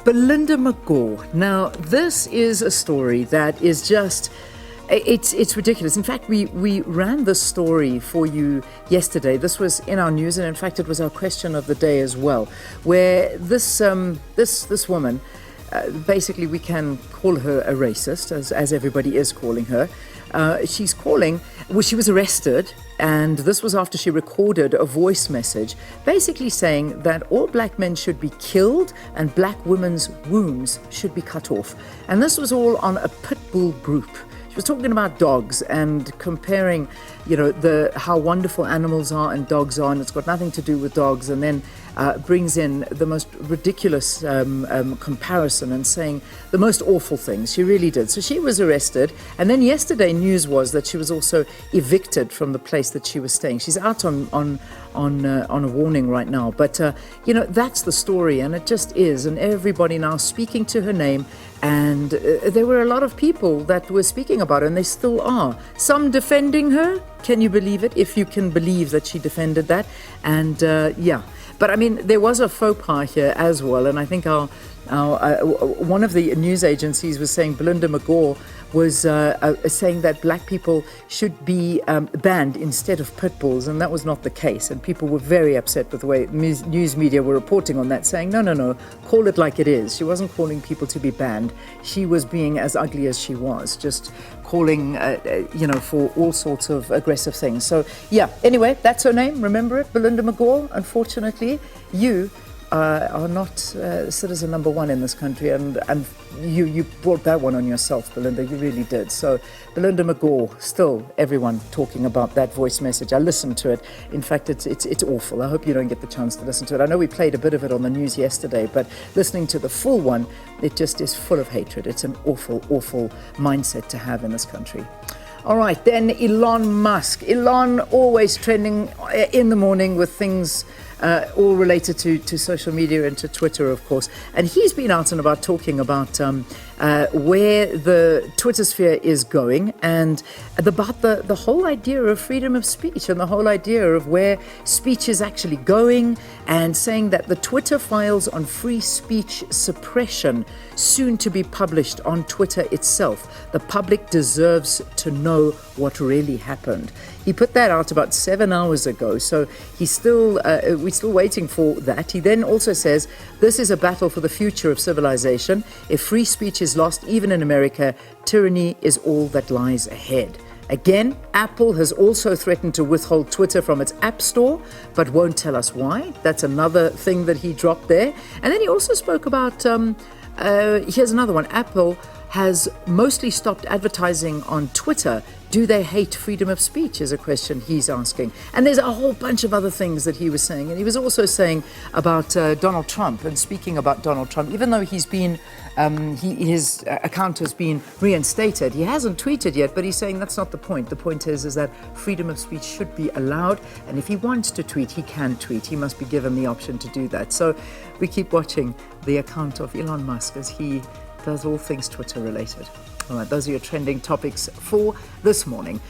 Belinda McGaw. Now, this is a story that is just, it's ridiculous. In fact, we ran this story for you yesterday. This was in our news, and in fact, it was our question of the day as well, where this woman, basically we can call her a racist, as everybody is calling her. She was arrested, and this was after she recorded a voice message basically saying that all black men should be killed and black women's wombs should be cut off. And this was all on a pit bull group. She was talking about dogs and comparing, how wonderful animals are and dogs are, and it's got nothing to do with dogs, and then brings in the most ridiculous comparison and saying the most awful things. She really did. So she was arrested, and then yesterday news was that she was also evicted from the place that she was staying. She's out on a warning right now, but that's the story, and it just is. And everybody now speaking to her name, and there were a lot of people that were speaking about her, and they still are. Some defending her. Can you believe it? If you can believe that she defended that, and But I mean, there was a faux pas here as well, and I think our one of the news agencies was saying Belinda McGaw was saying that black people should be banned instead of pit bulls, and that was not the case. And people were very upset with the way news media were reporting on that, saying, no, call it like it is. She wasn't calling people to be banned. She was being as ugly as she was, just calling, for all sorts of aggressive things. So, anyway, that's her name. Remember it, Belinda McGaw. Unfortunately, you are not citizen number one in this country, and you brought that one on yourself, Belinda. You really did. So Belinda McGaw, still everyone talking about that voice message. I listened to it. In fact, it's awful. I hope you don't get the chance to listen to it. I know we played a bit of it on the news yesterday, but listening to the full one, it just is full of hatred. It's an awful mindset to have in this country. All right, then Elon Musk. Elon always trending in the morning with things all related to social media and to Twitter, of course. And he's been out and about talking about where the Twitter sphere is going, and about the whole idea of freedom of speech and the whole idea of where speech is actually going, and saying that the Twitter files on free speech suppression soon to be published on Twitter itself. The public deserves to know what really happened. He put that out about 7 hours ago, so we're still waiting for that. He then also says, this is a battle for the future of civilization. If free speech is lost, even in America, tyranny is all that lies ahead. Again, Apple has also threatened to withhold Twitter from its App Store, but won't tell us why. That's another thing that he dropped there. And then he also spoke about, here's another one. Apple has mostly stopped advertising on Twitter. Do they hate freedom of speech is a question he's asking. And there's a whole bunch of other things that he was saying. And he was also saying about Donald Trump, and speaking about Donald Trump, even though he's been, his account has been reinstated, he hasn't tweeted yet, but he's saying that's not the point. The point is that freedom of speech should be allowed. And if he wants to tweet, he can tweet. He must be given the option to do that. So we keep watching the account of Elon Musk as he does all things Twitter related. All right, those are your trending topics for this morning.